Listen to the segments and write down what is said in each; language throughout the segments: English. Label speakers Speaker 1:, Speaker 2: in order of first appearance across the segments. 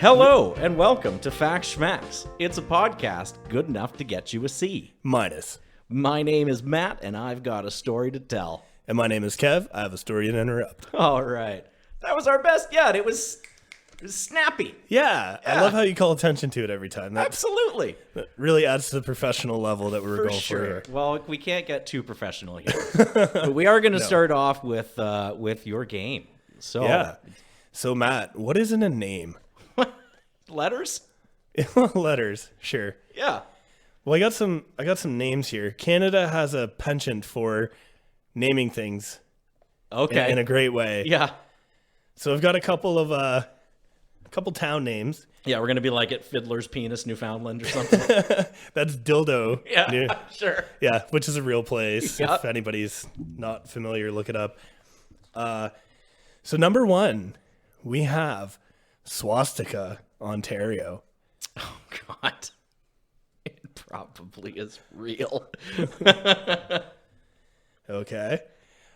Speaker 1: Hello, and welcome to Facts Schmacks. It's a podcast good enough to get you a C.
Speaker 2: Minus.
Speaker 1: My name is Matt, and I've got a story to tell.
Speaker 2: And my name is Kev. I have a story to interrupt.
Speaker 1: All right. That was our best yet. It was snappy.
Speaker 2: Yeah, I love how you call attention to it every time.
Speaker 1: Absolutely.
Speaker 2: That really adds to the professional level that we're going for here.
Speaker 1: Well, we can't get too professional here. But we are going to start off with your game. So,
Speaker 2: Yeah. So, Matt, what isn't a name?
Speaker 1: Letters?
Speaker 2: Letters, sure.
Speaker 1: Yeah.
Speaker 2: Well, I got some names here. Canada has a penchant for naming things.
Speaker 1: Okay.
Speaker 2: In a great way.
Speaker 1: Yeah.
Speaker 2: So I've got a couple town names.
Speaker 1: Yeah, we're going to be like at Fiddler's Penis, Newfoundland or something.
Speaker 2: That's Dildo.
Speaker 1: Yeah, sure.
Speaker 2: Yeah, which is a real place.
Speaker 1: Yep.
Speaker 2: If anybody's not familiar, look it up. So number one, we have Swastika, Ontario.
Speaker 1: Oh, God. It probably is real.
Speaker 2: Okay.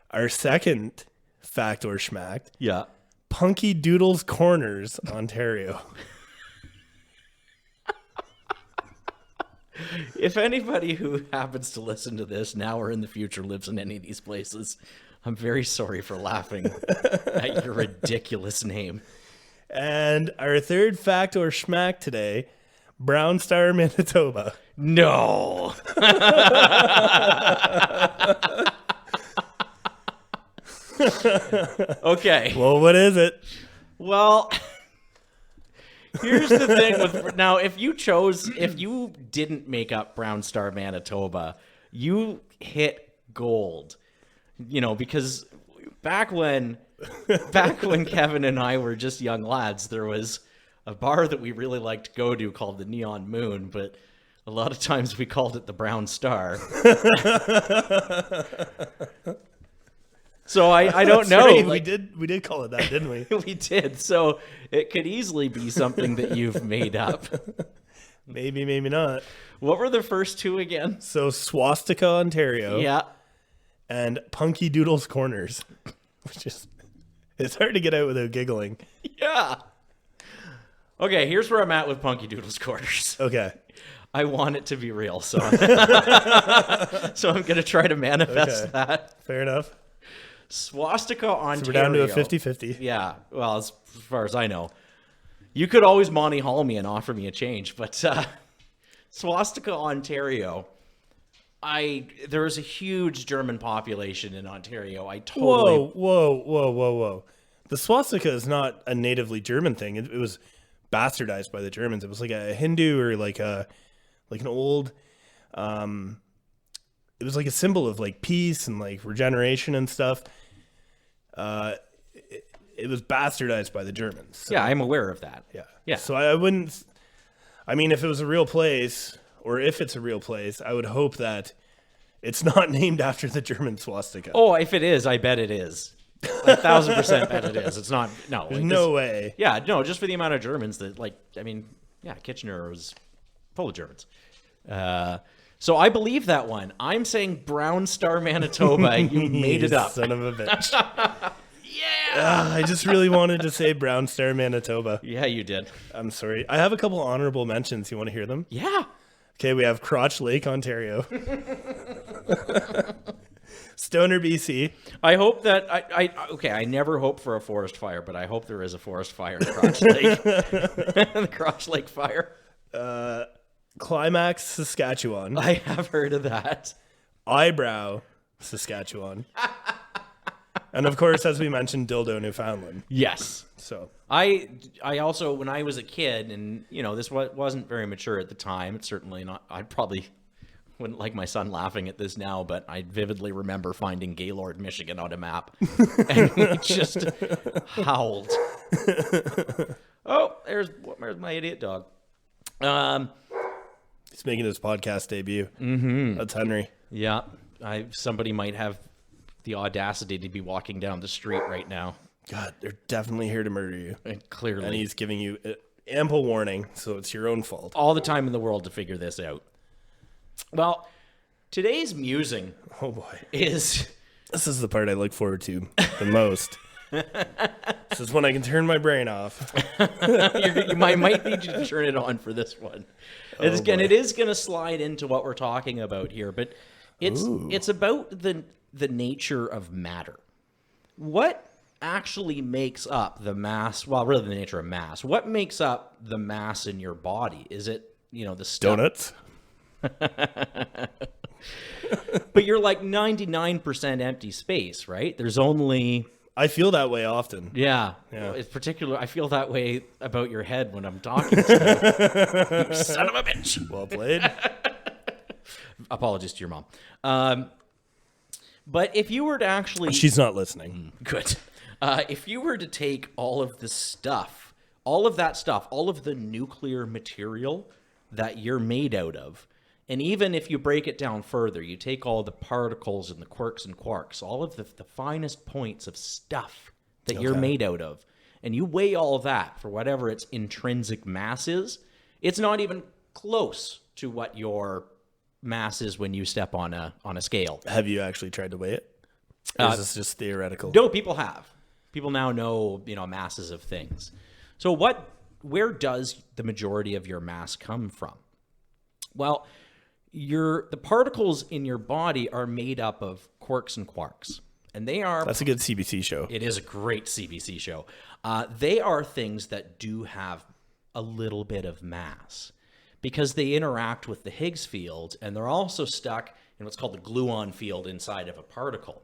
Speaker 2: Our second fact or schmacked,
Speaker 1: Yeah.
Speaker 2: Punky Doodles Corners, Ontario.
Speaker 1: If anybody who happens to listen to this now or in the future lives in any of these places, I'm very sorry for laughing at your ridiculous name.
Speaker 2: And our third fact or schmack today, Brown Star, Manitoba.
Speaker 1: No. Okay.
Speaker 2: Well, what is it?
Speaker 1: Well, here's the thing with now, if you didn't make up Brown Star, Manitoba, you hit gold. You know, because back when Kevin and I were just young lads, there was a bar that we really liked to go to called the Neon Moon, but a lot of times we called it the Brown Star. So I don't know.
Speaker 2: Right.
Speaker 1: Like,
Speaker 2: We did call it that, didn't we?
Speaker 1: we did. So it could easily be something that you've made up.
Speaker 2: Maybe, maybe not.
Speaker 1: What were the first two again?
Speaker 2: So Swastika, Ontario.
Speaker 1: Yeah.
Speaker 2: And Punky Doodles Corners, which is, it's hard to get out without giggling.
Speaker 1: Yeah. Okay, here's where I'm at with Punky Doodles Corners.
Speaker 2: Okay.
Speaker 1: I want it to be real, so so I'm going to try to manifest that.
Speaker 2: Fair enough.
Speaker 1: Swastika, Ontario.
Speaker 2: So we're down to a 50-50.
Speaker 1: Yeah, well, as far as I know. You could always Monty Hall me and offer me a change, but Swastika, Ontario. There is a huge German population in Ontario.
Speaker 2: Whoa. The swastika is not a natively German thing. It was bastardized by the Germans. It was like a Hindu or like an old, it was like a symbol of like peace and like regeneration and stuff. It was bastardized by the Germans. So,
Speaker 1: Yeah, I'm aware of that. Yeah.
Speaker 2: So I mean, if it was a real place, or if it's a real place, I would hope that it's not named after the German swastika.
Speaker 1: Oh, if it is, I bet it is. 1,000% bet it is. It's not. No.
Speaker 2: There's no way.
Speaker 1: Yeah, no, just for the amount of Germans that, Kitchener was full of Germans. So I believe that one. I'm saying Brown Star, Manitoba. You made it up.
Speaker 2: Son of a bitch.
Speaker 1: Yeah.
Speaker 2: I just really wanted to say Brown Star, Manitoba.
Speaker 1: Yeah, you did.
Speaker 2: I'm sorry. I have a couple honorable mentions. You want to hear them?
Speaker 1: Yeah.
Speaker 2: Okay, we have Crotch Lake, Ontario. Stoner, BC.
Speaker 1: I hope that I never hope for a forest fire, but I hope there is a forest fire in Crotch Lake. The Crotch Lake fire.
Speaker 2: Climax, Saskatchewan.
Speaker 1: I have heard of that.
Speaker 2: Eyebrow, Saskatchewan. And of course, as we mentioned, Dildo, Newfoundland.
Speaker 1: Yes.
Speaker 2: So
Speaker 1: I also, when I was a kid, and this wasn't very mature at the time. It's certainly not. I probably wouldn't like my son laughing at this now, but I vividly remember finding Gaylord, Michigan on a map, and we just howled. Oh, there's my idiot dog.
Speaker 2: he's making his podcast debut.
Speaker 1: Mm-hmm.
Speaker 2: That's Henry.
Speaker 1: Yeah, somebody might have the audacity to be walking down the street right now.
Speaker 2: God, they're definitely here to murder you.
Speaker 1: And clearly.
Speaker 2: And he's giving you ample warning, so it's your own fault.
Speaker 1: All the time in the world to figure this out. Well, today's musing
Speaker 2: Oh boy.
Speaker 1: is...
Speaker 2: This is the part I look forward to the most. This is when I can turn my brain off.
Speaker 1: You might need you to turn it on for this one. It is going to slide into what we're talking about here, but it's about the nature of matter. What actually makes up the mass? Well, really, the nature of mass. What makes up the mass in your body? Is it the stuff?
Speaker 2: Donuts.
Speaker 1: But you're like 99% empty space, right? There's only.
Speaker 2: I feel that way often.
Speaker 1: Yeah. It's particular. I feel that way about your head when I'm talking to you. You son of a bitch.
Speaker 2: Well played.
Speaker 1: Apologies to your mom. But if you were to actually...
Speaker 2: She's not listening.
Speaker 1: Good. If you were to take all of that stuff, all of the nuclear material that you're made out of, and even if you break it down further, you take all the particles and the quirks and quarks, all of the finest points of stuff that you're made out of, and you weigh all of that for whatever its intrinsic mass is, it's not even close to what your mass is when you step on a scale.
Speaker 2: Have you actually tried to weigh it? Or is this just theoretical?
Speaker 1: No, people have. People now know, masses of things. So where does the majority of your mass come from? Well, the particles in your body are made up of quarks and quarks. And they are...
Speaker 2: That's a good CBC show.
Speaker 1: It is a great CBC show. They are things that do have a little bit of mass because they interact with the Higgs field, and they're also stuck in what's called the gluon field inside of a particle.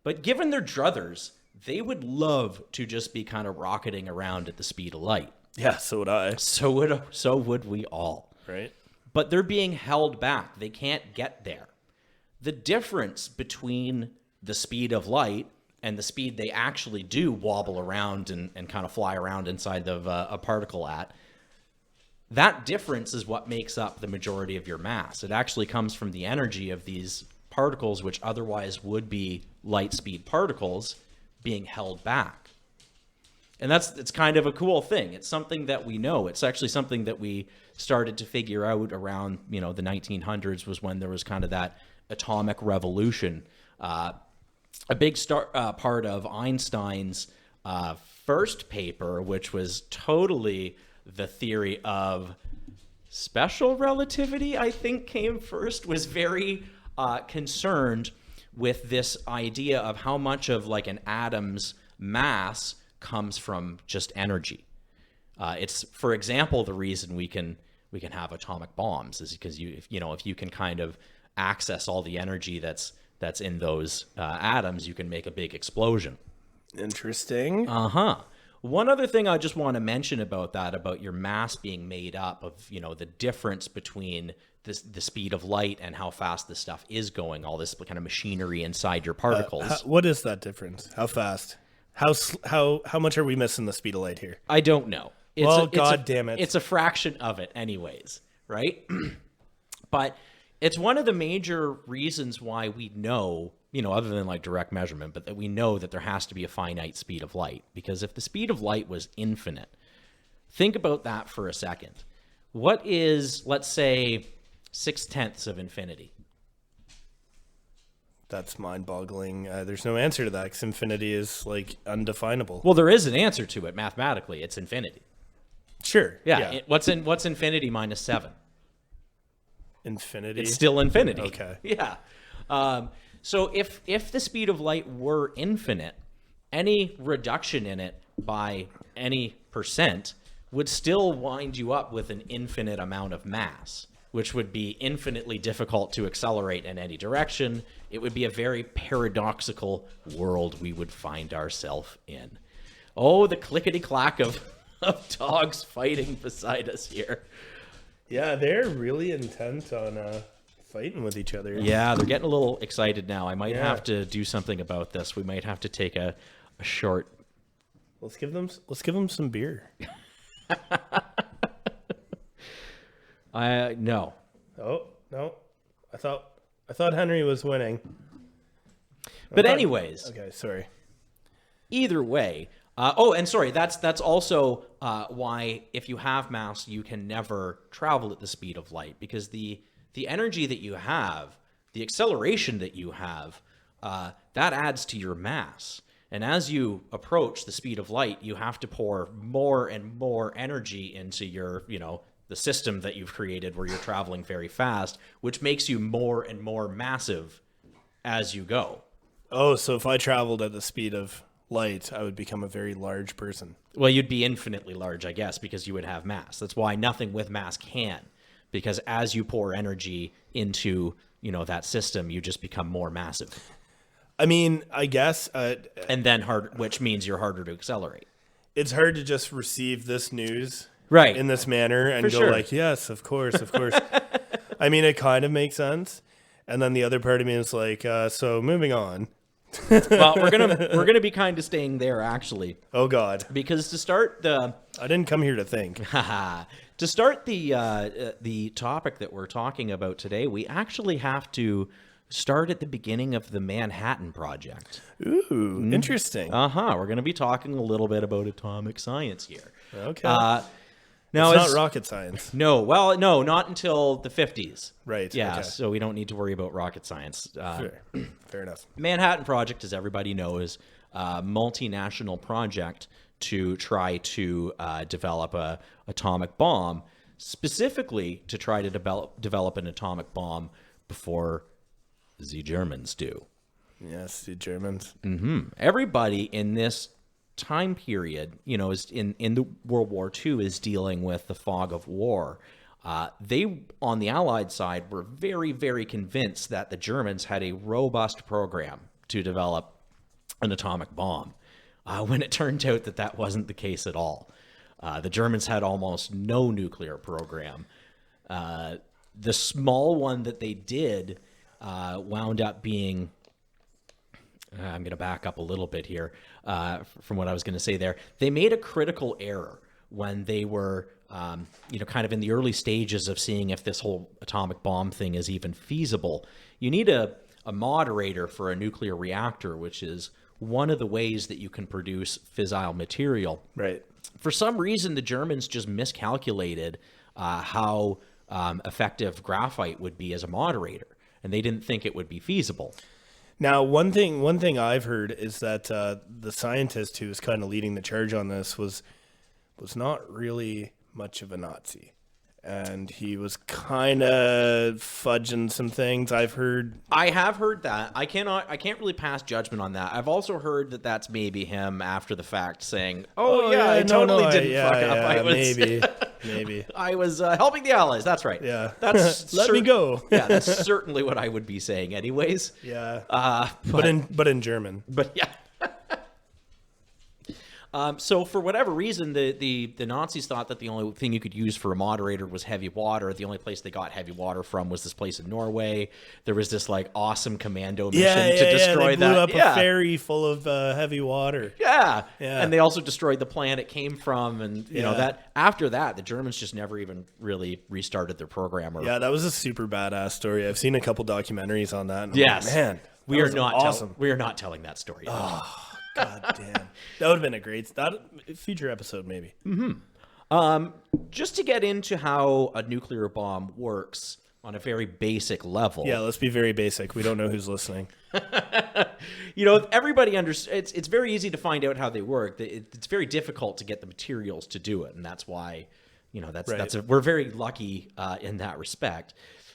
Speaker 1: But given their druthers, they would love to just be kind of rocketing around at the speed of light.
Speaker 2: Yeah, so would I.
Speaker 1: So would we all.
Speaker 2: Right.
Speaker 1: But they're being held back. They can't get there. The difference between the speed of light and the speed they actually do wobble around and kind of fly around inside of a particle at, that difference is what makes up the majority of your mass. It actually comes from the energy of these particles, which otherwise would be light speed particles, being held back. And it's kind of a cool thing. It's something that we know. It's actually something that we started to figure out around, the 1900s was when there was kind of that atomic revolution. A big part of Einstein's first paper, which was totally the theory of special relativity, I think came first, was very concerned with this idea of how much of like an atom's mass comes from just energy. It's, for example, the reason we can have atomic bombs is because if you can kind of access all the energy that's in those atoms, you can make a big explosion.
Speaker 2: Interesting.
Speaker 1: One other thing I just want to mention about your mass being made up of, the difference between the speed of light and how fast this stuff is going, all this kind of machinery inside your particles.
Speaker 2: What is that difference? How fast? How much are we missing the speed of light here?
Speaker 1: I don't know.
Speaker 2: God damn it.
Speaker 1: It's a fraction of it anyways, right? But it's one of the major reasons why we know, other than like direct measurement, but that we know that there has to be a finite speed of light. Because if the speed of light was infinite, think about that for a second. What is, let's say, 6/10 of infinity?
Speaker 2: That's mind-boggling. There's no answer to that because infinity is like undefinable.
Speaker 1: Well, there is an answer to it mathematically. It's infinity.
Speaker 2: Sure.
Speaker 1: Yeah. What's infinity minus 7?
Speaker 2: Infinity.
Speaker 1: It's still infinity.
Speaker 2: Okay.
Speaker 1: Yeah. So if the speed of light were infinite, any reduction in it by any percent would still wind you up with an infinite amount of mass, which would be infinitely difficult to accelerate in any direction. It would be a very paradoxical world we would find ourselves in. Oh, the clickety-clack of dogs fighting beside us here.
Speaker 2: Yeah, they're really intent on fighting with each other.
Speaker 1: Yeah, they're getting a little excited now. I might have to do something about this. We might have to take a short...
Speaker 2: Let's give them some beer.
Speaker 1: No.
Speaker 2: Oh, no. I thought Henry was winning.
Speaker 1: But anyways.
Speaker 2: Okay, sorry.
Speaker 1: Either way. And sorry, that's also why if you have mass, you can never travel at the speed of light, because the energy that you have, the acceleration that you have, that adds to your mass. And as you approach the speed of light, you have to pour more and more energy into your, the system that you've created where you're traveling very fast, which makes you more and more massive as you go.
Speaker 2: Oh, so if I traveled at the speed of light, I would become a very large person.
Speaker 1: Well, you'd be infinitely large, I guess, because you would have mass. That's why nothing with mass can. Because as you pour energy into, that system, you just become more massive.
Speaker 2: I mean, I guess...
Speaker 1: and then which means you're harder to accelerate.
Speaker 2: It's hard to just receive this news
Speaker 1: right
Speaker 2: in this manner and
Speaker 1: For
Speaker 2: go
Speaker 1: sure.
Speaker 2: like, yes, of course. I mean, it kind of makes sense. And then the other part of me is like, so moving on.
Speaker 1: Well, we're gonna be kind of staying there, actually.
Speaker 2: Oh, God.
Speaker 1: Because to start
Speaker 2: I didn't come here to think.
Speaker 1: To start the topic that we're talking about today, we actually have to start at the beginning of the Manhattan Project.
Speaker 2: Ooh, interesting.
Speaker 1: We're going to be talking a little bit about atomic science here.
Speaker 2: Okay.
Speaker 1: Now
Speaker 2: it's not rocket science.
Speaker 1: No, not until the 50s.
Speaker 2: Right.
Speaker 1: Yeah,
Speaker 2: okay.
Speaker 1: So we don't need to worry about rocket science.
Speaker 2: Fair enough.
Speaker 1: Manhattan Project, as everybody knows, a multinational project to try to develop a atomic bomb, specifically to try to develop an atomic bomb before the Germans do.
Speaker 2: Yes, the Germans.
Speaker 1: Mm-hmm. Everybody in this time period, is in the World War II is dealing with the fog of war. They, on the Allied side, were very, very convinced that the Germans had a robust program to develop an atomic bomb, when it turned out that wasn't the case at all. The Germans had almost no nuclear program. The small one that they did wound up being... I'm going to back up a little bit here from what I was going to say there. They made a critical error when they were, kind of in the early stages of seeing if this whole atomic bomb thing is even feasible. You need a moderator for a nuclear reactor, which is one of the ways that you can produce fissile material.
Speaker 2: Right.
Speaker 1: For some reason, the Germans just miscalculated how effective graphite would be as a moderator, and they didn't think it would be feasible.
Speaker 2: Now, one thing I've heard is that the scientist who was kind of leading the charge on this was not really much of a Nazi, and he was kind of fudging some things. I have heard
Speaker 1: that. I can't really pass judgment on that. I've also heard that that's maybe him after the fact saying, I totally didn't fuck up. I was, maybe. I was helping the Allies. That's right.
Speaker 2: Yeah.
Speaker 1: That's
Speaker 2: Let me go.
Speaker 1: Yeah, that's certainly what I would be saying anyways.
Speaker 2: Yeah. But in German.
Speaker 1: But yeah. So for whatever reason, the Nazis thought that the only thing you could use for a moderator was heavy water. The only place they got heavy water from was this place in Norway. There was this awesome commando mission to destroy
Speaker 2: they blew up a ferry full of heavy water.
Speaker 1: Yeah. And they also destroyed the plant it came from. And you know that after that, the Germans just never even really restarted their program.
Speaker 2: Yeah, that was a super badass story. I've seen a couple documentaries on that. And
Speaker 1: yes,
Speaker 2: man,
Speaker 1: we are not
Speaker 2: awesome.
Speaker 1: We are not telling that story.
Speaker 2: Oh. God damn. That would have been a great future episode, maybe.
Speaker 1: Mm-hmm. Just to get into how a nuclear bomb works on a very basic level.
Speaker 2: Yeah, let's be very basic. We don't know who's listening.
Speaker 1: Everybody understands. It's very easy to find out how they work. It's very difficult to get the materials to do it, and that's why, we're very lucky in that respect.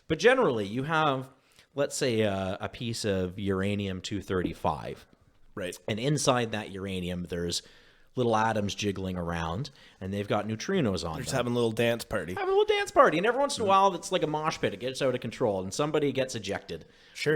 Speaker 1: But generally, you have, let's say, a piece of uranium-235.
Speaker 2: Right.
Speaker 1: And inside that uranium, there's little atoms jiggling around, and they've got neutrinos on them.
Speaker 2: Just having a little dance party.
Speaker 1: And every once in a while, it's like a mosh pit. It gets out of control, and somebody gets ejected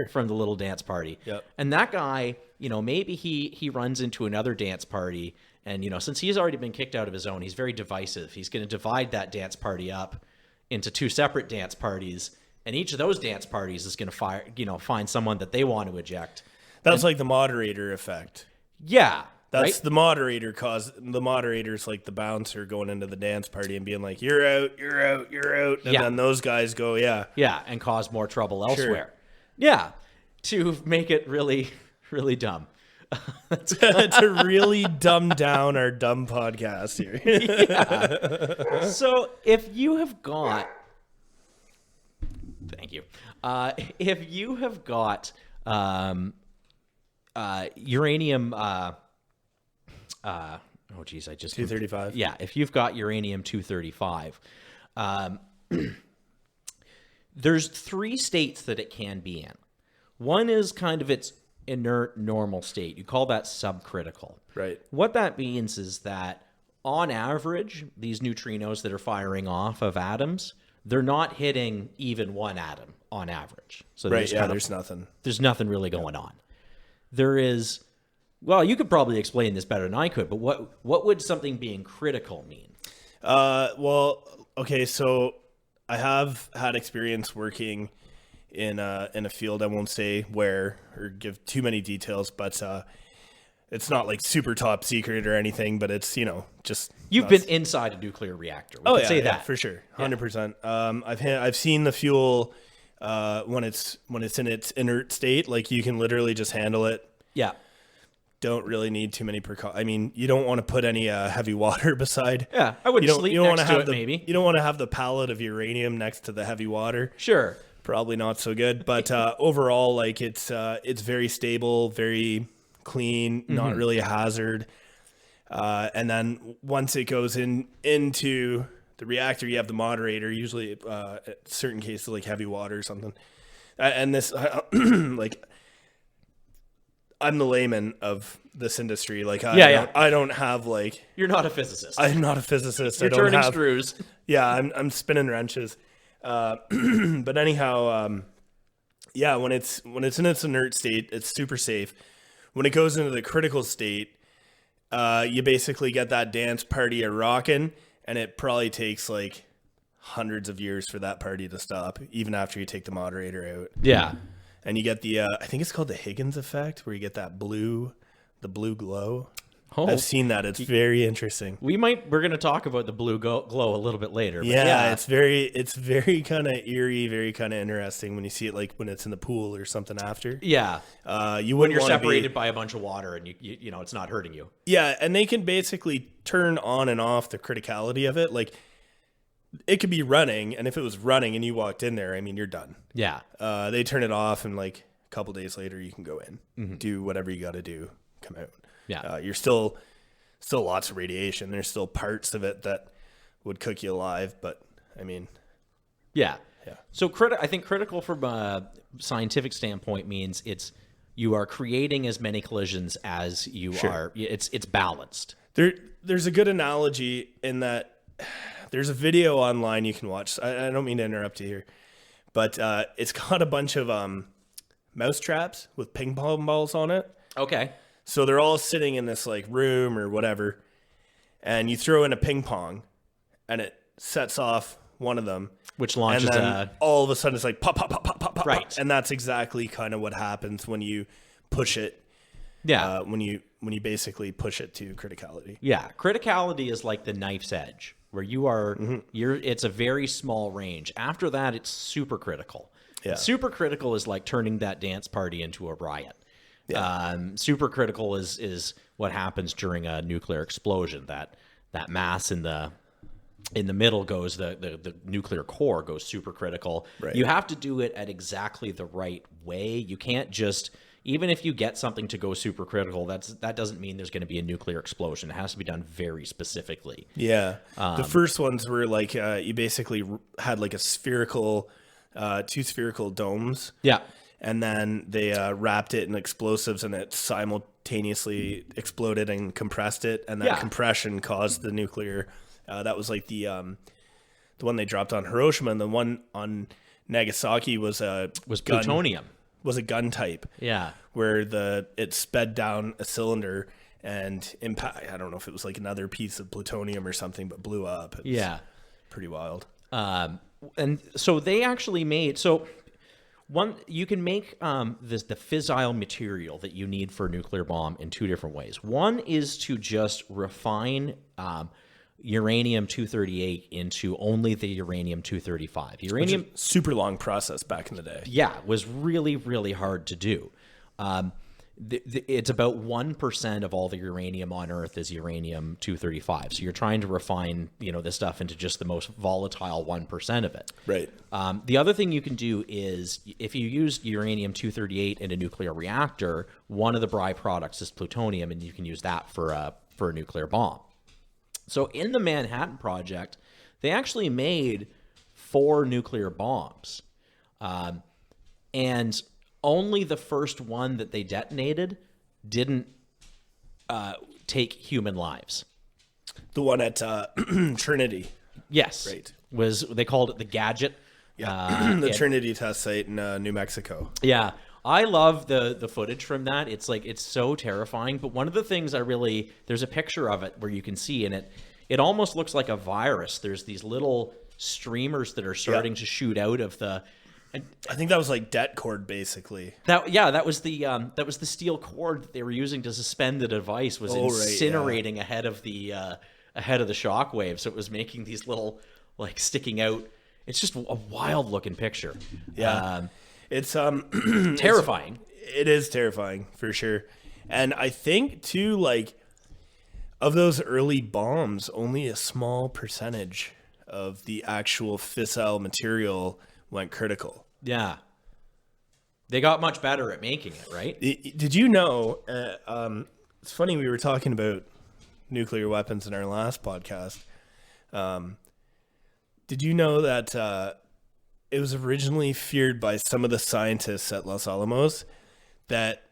Speaker 1: from the little dance party.
Speaker 2: Yep.
Speaker 1: And that guy, maybe he runs into another dance party, and, since he's already been kicked out of his own, he's very divisive. He's going to divide that dance party up into two separate dance parties, and each of those dance parties is going to find someone that they want to eject.
Speaker 2: That's like the moderator effect.
Speaker 1: Yeah.
Speaker 2: That's the moderator the moderator's like the bouncer going into the dance party and being like, you're out, you're out, you're out. And then those guys go,
Speaker 1: Yeah, and cause more trouble elsewhere. Sure. Yeah, to make it really, really dumb.
Speaker 2: To really dumb down our dumb podcast here.
Speaker 1: Yeah. So if you have got... Thank you. If you have got... uranium oh geez, I just
Speaker 2: 235.
Speaker 1: Yeah, if you've got uranium-235, there's 3 states that it can be in. One is kind of its inert normal state. You call that subcritical.
Speaker 2: Right.
Speaker 1: What that means is that on average, these neutrinos that are firing off of atoms, they're not hitting even one atom on average. So
Speaker 2: Right. Yeah. There's nothing.
Speaker 1: There's nothing really going on. There is, well, you could probably explain this better than I could, but what would something being critical mean?
Speaker 2: Well, okay. So I have had experience working in a field. I won't say where or give too many details, but it's not like super top secret or anything. But it's just
Speaker 1: You've been inside a nuclear reactor. We could say that
Speaker 2: for sure, 100%. I've seen the fuel when it's in its inert state. Like you can literally just handle it.
Speaker 1: Yeah.
Speaker 2: Don't really need too many precautions. I mean, you don't want to put any heavy water beside.
Speaker 1: Yeah, I wouldn't sleep next to it, maybe.
Speaker 2: You don't want to have the pallet of uranium next to the heavy water.
Speaker 1: Sure.
Speaker 2: Probably not so good. But overall, like it's very stable, very clean, not really a hazard. And then once it goes into the reactor, you have the moderator, usually certain cases like heavy water or something. And this, like, I'm the layman of this industry. Like, I don't have like.
Speaker 1: You're not a physicist.
Speaker 2: I'm not a physicist.
Speaker 1: You're turning screws.
Speaker 2: Yeah, I'm spinning wrenches. But anyhow, yeah, when it's in its inert state, it's super safe. When it goes into the critical state, you basically get that dance party a rockin', and it probably takes like hundreds of years for that party to stop, even after you take the moderator out.
Speaker 1: Yeah.
Speaker 2: And you get the, I think it's called the Higgins effect, where you get the blue glow.
Speaker 1: Oh.
Speaker 2: I've seen that. It's very interesting.
Speaker 1: We're going to talk about the blue glow a little bit later. But
Speaker 2: yeah, it's very kind of eerie, very kind of interesting when you see it, like when it's in the pool or something after.
Speaker 1: Yeah.
Speaker 2: You
Speaker 1: when you're separated by a bunch of water and you know, it's not hurting you.
Speaker 2: Yeah. And they can basically turn on and off the criticality of it. Like it could be running. And if it was running and you walked in there, I mean, you're done.
Speaker 1: Yeah.
Speaker 2: They turn it off and like a couple days later you can go in, do whatever you got to do, come out.
Speaker 1: Yeah.
Speaker 2: You're still lots of radiation. There's still parts of it that would cook you alive, but I mean,
Speaker 1: yeah.
Speaker 2: Yeah.
Speaker 1: So I think critical from a scientific standpoint means you are creating as many collisions as you are. It's balanced.
Speaker 2: There's a good analogy in that there's a video online you can watch. I don't mean to interrupt you here, but it's got a bunch of mouse traps with ping pong balls on it.
Speaker 1: Okay.
Speaker 2: So they're all sitting in this like room or whatever, and you throw in a ping pong, and it sets off one of them,
Speaker 1: which launches
Speaker 2: and then all of a sudden it's like pop, pop, pop, pop, pop, pop,
Speaker 1: right.
Speaker 2: And that's exactly kind of what happens when you push it.
Speaker 1: Yeah.
Speaker 2: When you basically push it to criticality.
Speaker 1: Yeah. Criticality is like the knife's edge, where you are. It's a very small range. After that, it's super critical.
Speaker 2: Yeah.
Speaker 1: Super critical is like turning that dance party into a riot.
Speaker 2: Yeah.
Speaker 1: Super critical is what happens during a nuclear explosion. That mass in the middle goes the nuclear core goes super critical.
Speaker 2: Right.
Speaker 1: You have to do it at exactly the right way. You can't just, even if you get something to go super critical, that doesn't mean there's going to be a nuclear explosion. It has to be done very specifically.
Speaker 2: Yeah. The first ones were like you basically had like a spherical, 2 spherical domes.
Speaker 1: Yeah.
Speaker 2: And then they wrapped it in explosives, and it simultaneously exploded and compressed it. And that compression caused the nuclear. That was like the one they dropped on Hiroshima, and the one on Nagasaki was
Speaker 1: plutonium.
Speaker 2: Was a gun type.
Speaker 1: Yeah,
Speaker 2: where it sped down a cylinder and impact. I don't know if it was like another piece of plutonium or something, but blew up. It was pretty wild.
Speaker 1: And so they actually made you can make the fissile material that you need for a nuclear bomb in 2 different ways. One is to just refine uranium-238 into only the uranium-235. Uranium,
Speaker 2: super long process back in the day.
Speaker 1: Yeah, was really, really hard to do. It's about 1% of all the uranium on Earth is uranium-235. So you're trying to refine, this stuff into just the most volatile 1% of it.
Speaker 2: Right.
Speaker 1: The other thing you can do is if you use uranium-238 in a nuclear reactor, one of the byproducts is plutonium, and you can use that for a for a nuclear bomb. So in the Manhattan Project, they actually made 4 nuclear bombs. And only the first one that they detonated didn't take human lives.
Speaker 2: The one at Trinity.
Speaker 1: Yes.
Speaker 2: Right.
Speaker 1: They called it the Gadget.
Speaker 2: Yeah. The Trinity test site in New Mexico.
Speaker 1: Yeah. I love the footage from that. It's like, it's so terrifying. But one of the things there's a picture of it where you can see, and it almost looks like a virus. There's these little streamers that are starting to shoot out of the.
Speaker 2: I think that was like det cord, basically.
Speaker 1: That was the steel cord that they were using to suspend the device. Was incinerating ahead of the shockwave, so it was making these little like sticking out. It's just a wild looking picture.
Speaker 2: Yeah, it's
Speaker 1: terrifying.
Speaker 2: It is terrifying for sure, and I think too, like, of those early bombs, only a small percentage of the actual fissile material went critical.
Speaker 1: Yeah. They got much better at making it, right?
Speaker 2: Did you know, it's funny, we were talking about nuclear weapons in our last podcast. Did you know that it was originally feared by some of the scientists at Los Alamos that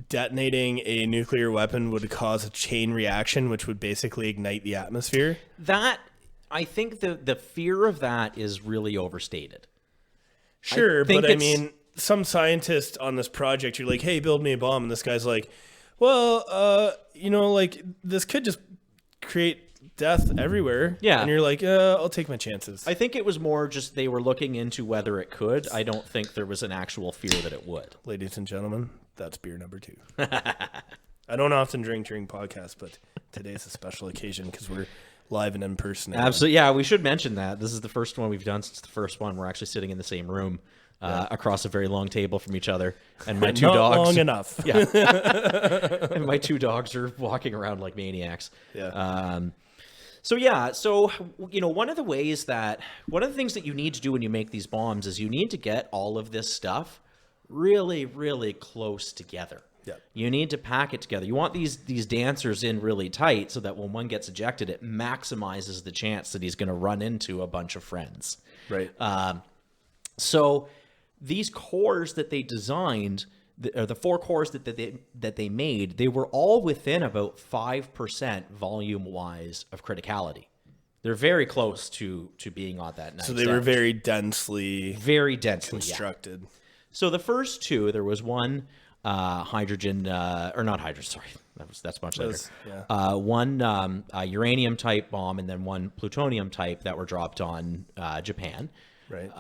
Speaker 2: detonating a nuclear weapon would cause a chain reaction, which would basically ignite the atmosphere?
Speaker 1: I think the fear of that is really overstated.
Speaker 2: Sure, but I mean, some scientist on this project, you're like, hey, build me a bomb. And this guy's like, well, like, this could just create death everywhere.
Speaker 1: Yeah.
Speaker 2: And you're like, I'll take my chances.
Speaker 1: I think it was more just they were looking into whether it could. I don't think there was an actual fear that it would.
Speaker 2: Ladies and gentlemen, that's beer number 2. I don't often drink during podcasts, but today's a special occasion because we're live and in person.
Speaker 1: Absolutely. Yeah, we should mention that. This is the first one we've done since the first one. We're actually sitting in the same room across a very long table from each other. And my 2 dogs.
Speaker 2: Not long enough.
Speaker 1: Yeah. And my 2 dogs are walking around like maniacs.
Speaker 2: Yeah.
Speaker 1: So one of the things that you need to do when you make these bombs is you need to get all of this stuff really, really close together.
Speaker 2: Yeah.
Speaker 1: You need to pack it together. You want these dancers in really tight so that when one gets ejected, it maximizes the chance that he's going to run into a bunch of friends.
Speaker 2: Right.
Speaker 1: So these cores that they designed, or the 4 cores that they made, they were all within about 5% volume-wise of criticality. They're very close to being on that nice.
Speaker 2: So they were very densely constructed.
Speaker 1: Yeah. So the first 2, there was one hydrogen, or not hydrogen, sorry, that's much later. One uranium type bomb and then one plutonium type that were dropped on Japan.
Speaker 2: Right.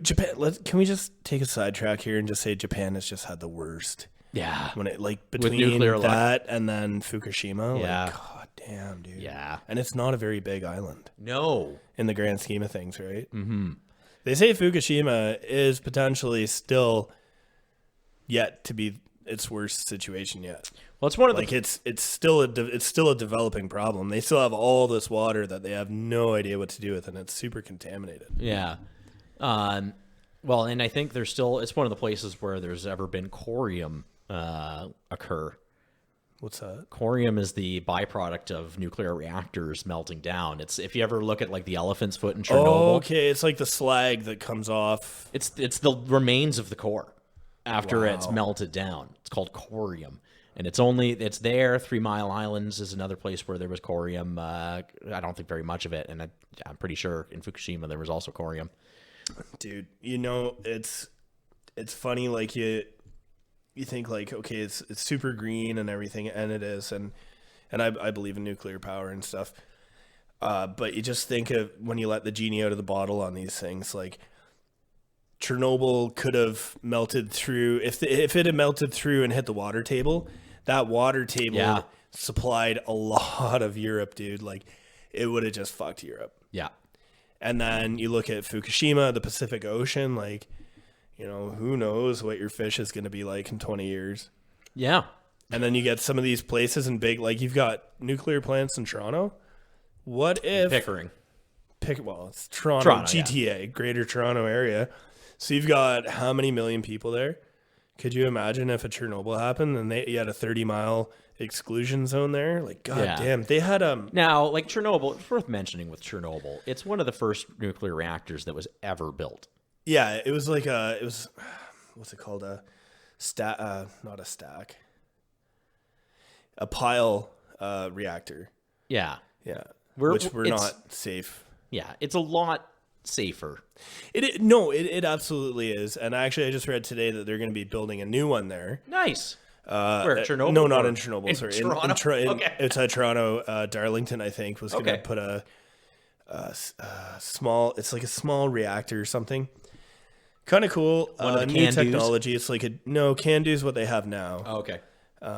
Speaker 2: Japan? Can we just take a sidetrack here and just say Japan has just had the worst?
Speaker 1: Yeah.
Speaker 2: When it between that and then Fukushima.
Speaker 1: Yeah.
Speaker 2: Like, God damn, dude.
Speaker 1: Yeah.
Speaker 2: And it's not a very big island.
Speaker 1: No.
Speaker 2: In the grand scheme of things, right? Mm-hmm. They say Fukushima is potentially still yet to be its worst situation yet.
Speaker 1: Well, it's one of
Speaker 2: it's still a developing problem. They still have all this water that they have no idea what to do with, and it's super contaminated.
Speaker 1: Yeah. Well, and I think it's one of the places where there's ever been corium occur.
Speaker 2: What's that?
Speaker 1: Corium is the byproduct of nuclear reactors melting down. It's, if you ever look at like the elephant's foot in Chernobyl.
Speaker 2: Oh, okay. It's like the slag that comes off.
Speaker 1: It's the remains of the core after it's melted down. It's called corium. And it's there. 3 Mile Islands is another place where there was corium. I don't think very much of it. And I'm pretty sure in Fukushima there was also corium.
Speaker 2: Dude, it's funny, like you think like, okay, it's super green and everything, and it is, and I believe in nuclear power and stuff. But you just think of when you let the genie out of the bottle on these things, like Chernobyl could have melted through if it had melted through and hit the water table. That water table supplied a lot of Europe, dude. Like it would have just fucked Europe.
Speaker 1: Yeah.
Speaker 2: And then you look at Fukushima, the Pacific Ocean, like, who knows what your fish is going to be like in 20 years.
Speaker 1: Yeah.
Speaker 2: And then you get some of these places in big, like you've got nuclear plants in Toronto. What if
Speaker 1: Pickering?
Speaker 2: It's Toronto GTA, Greater Toronto Area. So you've got how many million people there? Could you imagine if a Chernobyl happened and you had a 30-mile exclusion zone there. Like, god
Speaker 1: Yeah.
Speaker 2: damn, they had
Speaker 1: Now, like Chernobyl, it's worth mentioning with Chernobyl, it's one of the first nuclear reactors that was ever built.
Speaker 2: yeah, it was like what's it called, not a stack, a pile reactor.
Speaker 1: Yeah.
Speaker 2: Yeah,
Speaker 1: It's-
Speaker 2: which were not safe.
Speaker 1: Yeah, it's a lot safer.
Speaker 2: It absolutely is. And actually, I just read today that they're going to be building a new one there.
Speaker 1: Nice. Where, Chernobyl?
Speaker 2: No, not
Speaker 1: Or
Speaker 2: in Chernobyl.
Speaker 1: in
Speaker 2: Sorry,
Speaker 1: Toronto? Okay.
Speaker 2: outside Toronto, Darlington, I think, was going to
Speaker 1: Okay.
Speaker 2: put a small. It's like a small reactor or something. Kind of cool.
Speaker 1: One of the
Speaker 2: New
Speaker 1: Can-Dos?
Speaker 2: technology. It's like Can-Do is what they have now.
Speaker 1: Oh, okay.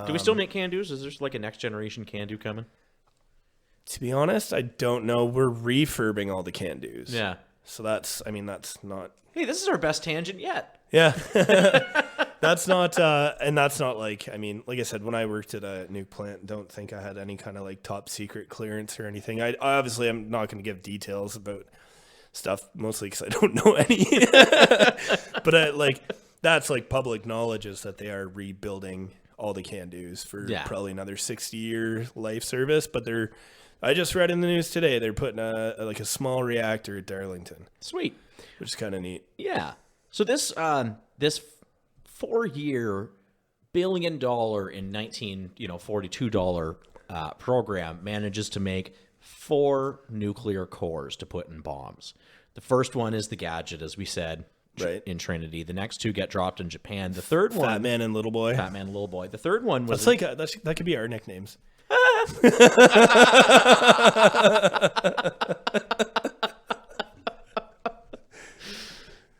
Speaker 1: Do we still make can-dos? Is there like a next generation can-do coming?
Speaker 2: To be honest, I don't know. We're refurbing all the Can-Dos.
Speaker 1: Yeah.
Speaker 2: So that's not.
Speaker 1: Hey, this is our best tangent yet.
Speaker 2: Yeah. That's not, and that's not like, I mean, like I said, when I worked at a nuke plant, don't think I had any kind of like top secret clearance or anything. I obviously, I'm not going to give details about stuff, mostly because I don't know any. But like, that's like public knowledge is that they are rebuilding all the Can-Dos for probably another 60-year life service. But I just read in the news today, they're putting a small reactor at Darlington.
Speaker 1: Sweet.
Speaker 2: Which is kind of neat.
Speaker 1: Yeah. So this 4-year $1 billion in $1942 program manages to make 4 nuclear cores to put in bombs. The first one is the Gadget, as we said,
Speaker 2: right,
Speaker 1: in Trinity. The next 2 get dropped in Japan. The third one,
Speaker 2: Fat Man and Little Boy.
Speaker 1: Fat Man and Little Boy. The third one was
Speaker 2: that's like that could be our nicknames.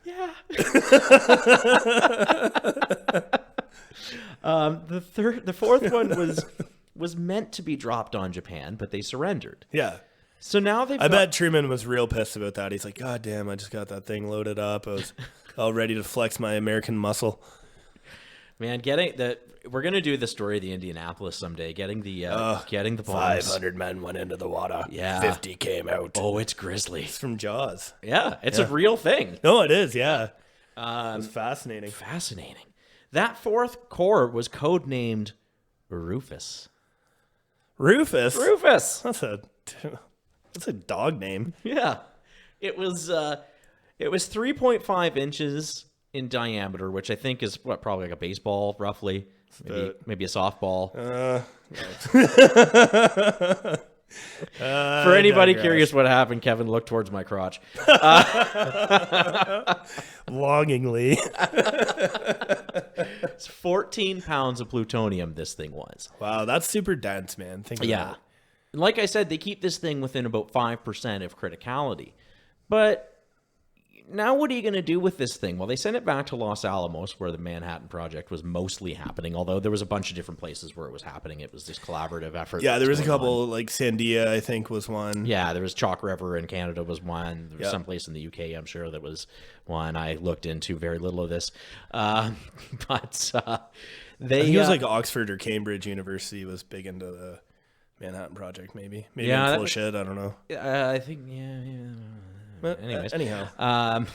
Speaker 1: Yeah. The fourth one was meant to be dropped on Japan, but they surrendered.
Speaker 2: Yeah.
Speaker 1: So now
Speaker 2: I bet Truman was real pissed about that. He's like, God damn, I just got that thing loaded up. I was all ready to flex my American muscle.
Speaker 1: Man, we're gonna do the story of the Indianapolis someday. Getting the bombs.
Speaker 2: 500 men went into the water.
Speaker 1: Yeah.
Speaker 2: 50 came out.
Speaker 1: Oh, it's grisly.
Speaker 2: It's from Jaws.
Speaker 1: Yeah, it's a real thing.
Speaker 2: No, it is. Yeah. It's fascinating.
Speaker 1: Fascinating. That fourth core was codenamed Rufus.
Speaker 2: Rufus.
Speaker 1: Rufus.
Speaker 2: That's a dog name.
Speaker 1: Yeah. It was 3.5 inches in diameter, which I think is probably like a baseball, roughly. Maybe a softball. For anybody curious what happened, Kevin looked towards my crotch.
Speaker 2: Longingly.
Speaker 1: It's 14 pounds of plutonium this thing was.
Speaker 2: Wow, that's super dense, man. Think about it.
Speaker 1: And like I said, they keep this thing within about 5% of criticality. But now what are you going to do with this thing? Well, they sent it back to Los Alamos, where the Manhattan Project was mostly happening, although there was a bunch of different places where it was happening. It was this collaborative effort.
Speaker 2: Yeah, there was a couple, like Sandia, I think, was one.
Speaker 1: Yeah, there was Chalk River in Canada was one. There was someplace in the UK, I'm sure, that was one. I looked into very little of this. But
Speaker 2: I think it was like Oxford or Cambridge University was big into the Manhattan Project, maybe. Maybe in full shit, I don't know.
Speaker 1: I think,
Speaker 2: But
Speaker 1: anyways.
Speaker 2: Anyhow.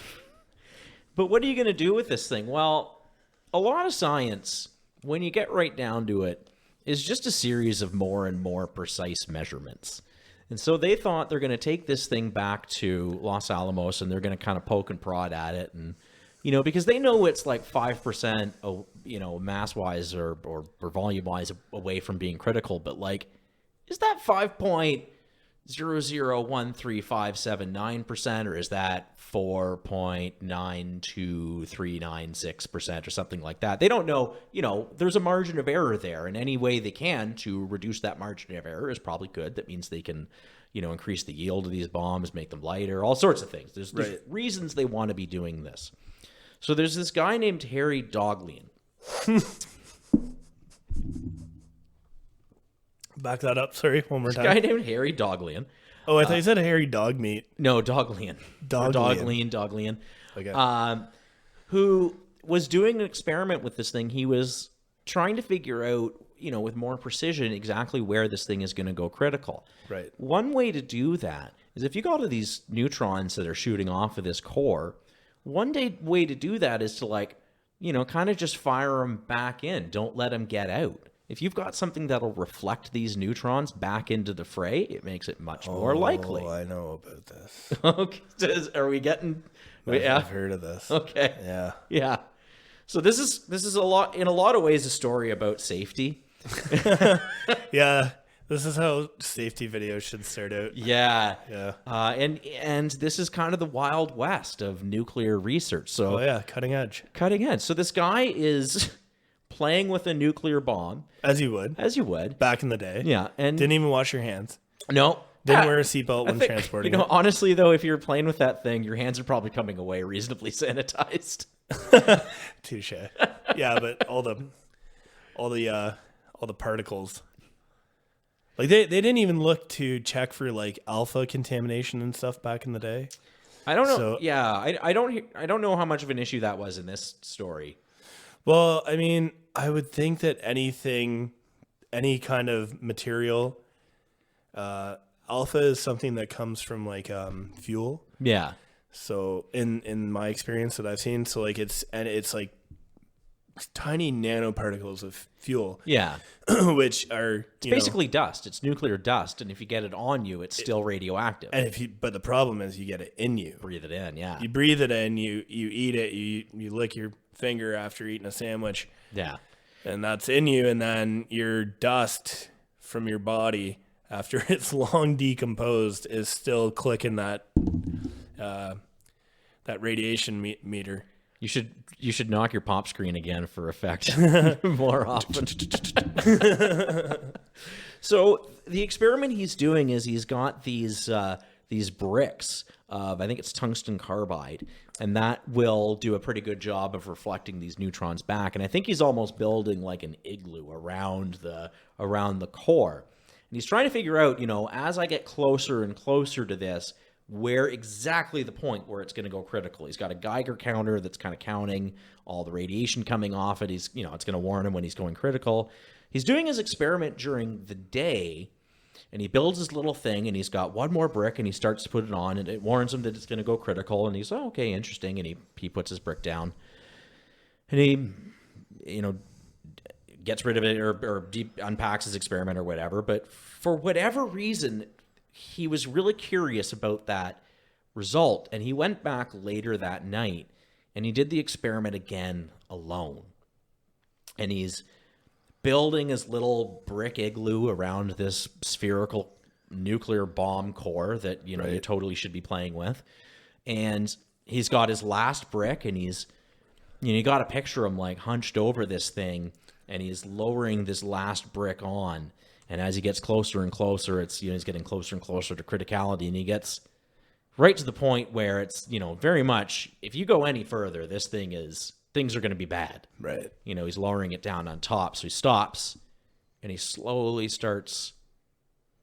Speaker 1: But what are you going to do with this thing? Well, a lot of science, when you get right down to it, is just a series of more and more precise measurements. And so they thought they're going to take this thing back to Los Alamos and they're going to kind of poke and prod at it. And, because they know it's like 5%, mass-wise or volume-wise away from being critical. But, like, is that 5.001357.9%, or is that 4.92396% or something like that? They don't know. There's a margin of error there, and any way they can to reduce that margin of error is probably good. That means they can, increase the yield of these bombs, make them lighter, all sorts of things. There's reasons they want to be doing this. So there's this guy named Harry Doglian.
Speaker 2: Back that up, sorry, one more time.
Speaker 1: This guy named Harry Doglian.
Speaker 2: Oh, I thought you said hairy dog meat.
Speaker 1: No, Doglian. Doglian.
Speaker 2: Okay.
Speaker 1: Who was doing an experiment with this thing. He was trying to figure out, with more precision, exactly where this thing is going to go critical.
Speaker 2: Right.
Speaker 1: One way to do that is if you got to these neutrons that are shooting off of this core, way to do that is to kind of just fire them back in. Don't let them get out. if you've got something that'll reflect these neutrons back into the fray, it makes it much more likely.
Speaker 2: Oh, I know about this.
Speaker 1: Okay, are we getting?
Speaker 2: I've heard of this.
Speaker 1: Okay.
Speaker 2: Yeah.
Speaker 1: Yeah. So this is a lot in a lot of ways a story about safety.
Speaker 2: Yeah. This is how safety videos should start out.
Speaker 1: Yeah.
Speaker 2: Yeah.
Speaker 1: And this is kind of the Wild West of nuclear research. So
Speaker 2: Oh yeah, cutting edge.
Speaker 1: cutting edge. So this guy is playing with a nuclear bomb,
Speaker 2: As you would.
Speaker 1: as you would.
Speaker 2: Back in the day.
Speaker 1: Yeah. And
Speaker 2: Didn't even wash your hands.
Speaker 1: no.
Speaker 2: Didn't
Speaker 1: Yeah,
Speaker 2: wear a seatbelt when
Speaker 1: I think,
Speaker 2: transporting
Speaker 1: you know,
Speaker 2: it.
Speaker 1: honestly though, if you're playing with that thing, your hands are probably coming away reasonably sanitized.
Speaker 2: Touche. Yeah, but all the particles. Like they didn't even look to check for like alpha contamination and stuff back in the day.
Speaker 1: I don't know.
Speaker 2: So-
Speaker 1: Yeah, I don't know how much of an issue that was in this story.
Speaker 2: Well, I mean, I would think that any kind of material, alpha is something that comes from like fuel.
Speaker 1: Yeah.
Speaker 2: So in my experience that I've seen, so like it's like tiny nanoparticles of fuel.
Speaker 1: Yeah.
Speaker 2: Which are
Speaker 1: Basically dust. It's nuclear dust, and if you get it on you, it's still radioactive.
Speaker 2: and but the problem is you get it in you.
Speaker 1: Breathe it in, yeah.
Speaker 2: You breathe it in, you eat it, you lick your finger after eating a sandwich,
Speaker 1: Yeah.
Speaker 2: and that's in you, and then your dust from your body after it's long decomposed is still clicking that radiation meter.
Speaker 1: You should knock your pop screen again for effect more often. So the experiment he's doing is he's got these bricks of, I think it's tungsten carbide, and that will do a pretty good job of reflecting these neutrons back. And I think he's almost building like an igloo around the core. And he's trying to figure out, as I get closer and closer to this, where exactly the point where it's going to go critical. He's got a Geiger counter that's kind of counting all the radiation coming off it. It's going to warn him when he's going critical. He's doing his experiment during the day, and he builds his little thing, and he's got one more brick, and he starts to put it on, and it warns him that it's going to go critical, and he's, okay, interesting, and he puts his brick down, and he, gets rid of it or unpacks his experiment or whatever, but for whatever reason, he was really curious about that result, and he went back later that night, and he did the experiment again alone, and he's building his little brick igloo around this spherical nuclear bomb core that you totally should be playing with, and he's got his last brick, and he's you got to picture him like hunched over this thing, and he's lowering this last brick on, and as he gets closer and closer, it's he's getting closer and closer to criticality, and he gets right to the point where it's very much, if you go any further, things are going to be bad.
Speaker 2: Right.
Speaker 1: He's lowering it down on top. So he stops, and he slowly starts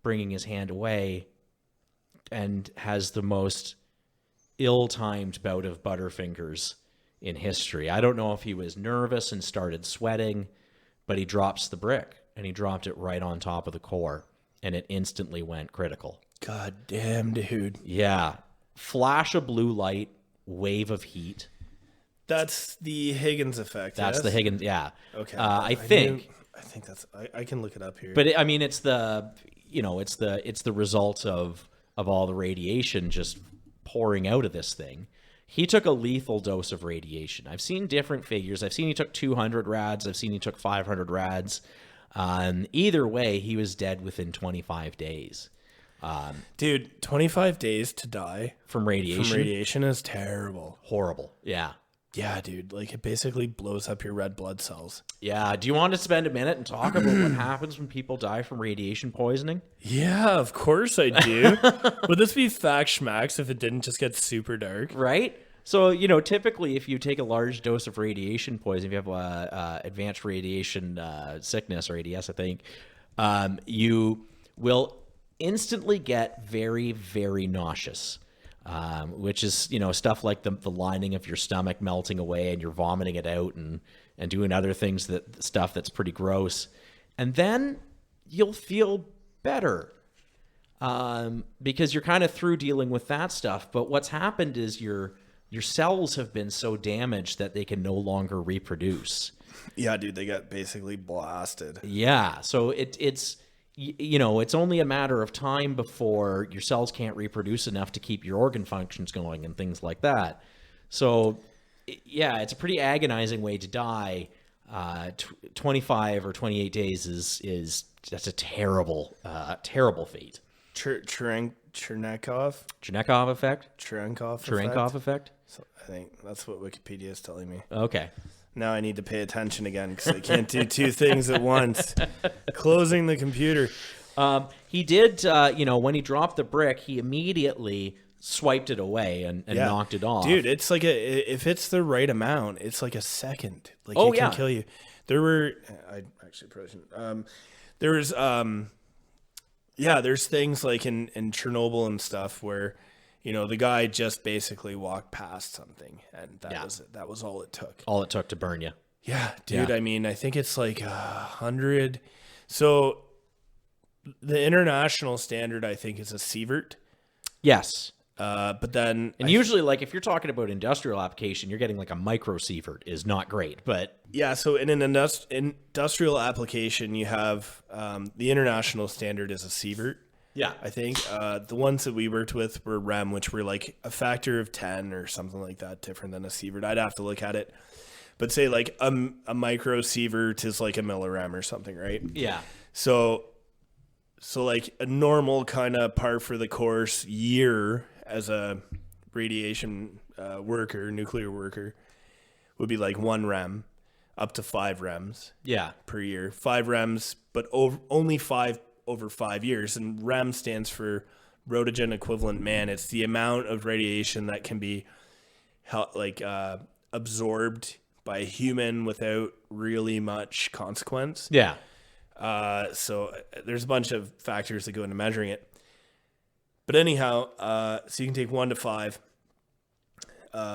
Speaker 1: bringing his hand away and has the most ill-timed bout of butterfingers in history. I don't know if he was nervous and started sweating, but he drops the brick, and he dropped it right on top of the core, and it instantly went critical.
Speaker 2: God damn, dude.
Speaker 1: Yeah. Flash of blue light, wave of heat.
Speaker 2: That's the Higgins effect.
Speaker 1: That's
Speaker 2: yes?
Speaker 1: the Higgins, yeah.
Speaker 2: Okay.
Speaker 1: I think
Speaker 2: that's. I can look it up here.
Speaker 1: But it's the it's the result of all the radiation just pouring out of this thing. He took a lethal dose of radiation. I've seen different figures. I've seen he took 200 rads. I've seen he took 500 rads. Either way, he was dead within 25 days.
Speaker 2: Dude, 25 days to die
Speaker 1: from radiation
Speaker 2: is terrible.
Speaker 1: Horrible. Yeah.
Speaker 2: Yeah, dude. Like, it basically blows up your red blood cells.
Speaker 1: Yeah. Do you want to spend a minute and talk about what happens when people die from radiation poisoning?
Speaker 2: Yeah, of course I do. Would this be fact schmacks if it didn't just get super dark?
Speaker 1: Right? So, typically if you take a large dose of radiation poisoning, if you have advanced radiation sickness, or ADS, I think, you will instantly get very, very nauseous. Which is, stuff like the lining of your stomach melting away and you're vomiting it out and doing other things stuff that's pretty gross. And then you'll feel better because you're kind of through dealing with that stuff. But what's happened is your your cells have been so damaged that they can no longer reproduce.
Speaker 2: Yeah, dude, they got basically blasted.
Speaker 1: Yeah, so it's it's only a matter of time before your cells can't reproduce enough to keep your organ functions going and things like that. So, yeah, it's a pretty agonizing way to die. 25 or 28 days is that's a terrible, terrible fate.
Speaker 2: Cherenkov
Speaker 1: Cherenkov effect.
Speaker 2: So I think that's what Wikipedia is telling me.
Speaker 1: Okay.
Speaker 2: Now I need to pay attention again because I can't do two things at once. Closing the computer.
Speaker 1: He did, when he dropped the brick, he immediately swiped it away and knocked it off.
Speaker 2: Dude, it's like if it's the right amount, it's like a second. Like
Speaker 1: Oh,
Speaker 2: it can
Speaker 1: yeah.
Speaker 2: kill you. I actually probably shouldn't. There's things like in Chernobyl and stuff where, the guy just basically walked past something and that was all it took.
Speaker 1: All it took to burn you.
Speaker 2: Yeah, dude.
Speaker 1: Yeah.
Speaker 2: I mean, I think it's like 100. So the international standard, I think, is a sievert.
Speaker 1: Yes.
Speaker 2: But then,
Speaker 1: And usually, like, if you're talking about industrial application, you're getting like a microsievert is not great, but
Speaker 2: yeah. So in an industrial application, you have the international standard is a sievert.
Speaker 1: yeah.
Speaker 2: I think the ones that we worked with were REM, which were like a factor of 10 or something like that, different than a sievert. I'd have to look at it. But say like a microsievert is like a millirem or something, right?
Speaker 1: Yeah.
Speaker 2: So like a normal kind of par for the course year as a radiation nuclear worker, would be like 1 rem up to 5 rems
Speaker 1: Yeah.
Speaker 2: per year. 5 rems, but only 5 over 5 years. And rem stands for rotogen equivalent man. It's the amount of radiation that can be absorbed by a human without really much consequence.
Speaker 1: Yeah.
Speaker 2: So there's a bunch of factors that go into measuring it. But anyhow, so you can take 1 to 5,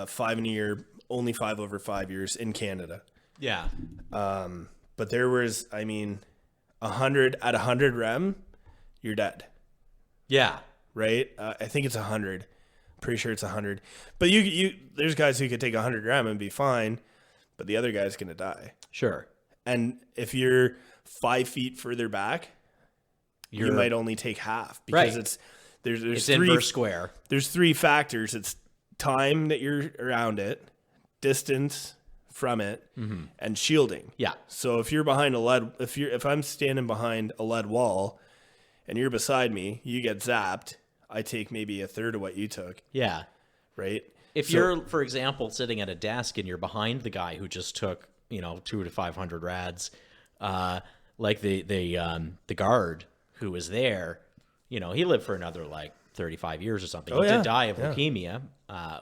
Speaker 2: 5 in a year, only 5 over 5 years in Canada.
Speaker 1: Yeah.
Speaker 2: But there was, 100 at 100 rem, you're dead,
Speaker 1: Yeah.
Speaker 2: right? I think it's 100. Pretty sure it's 100. But there's guys who could take 100 rem and be fine, but the other guy's gonna die.
Speaker 1: Sure.
Speaker 2: And if you're 5 feet further back, you might only take half because
Speaker 1: Right.
Speaker 2: there's
Speaker 1: It's
Speaker 2: 3
Speaker 1: inverse square.
Speaker 2: There's 3 factors. It's time that you're around it, distance from it, and shielding.
Speaker 1: Yeah.
Speaker 2: So if you're behind if I'm standing behind a lead wall and you're beside me, you get zapped, I take maybe a third of what you took,
Speaker 1: Yeah.
Speaker 2: right?
Speaker 1: If you're, for example, sitting at a desk and you're behind the guy who just took, 2 to 500 rads, like the guard who was there, he lived for another like 35 years or something. He did die of leukemia,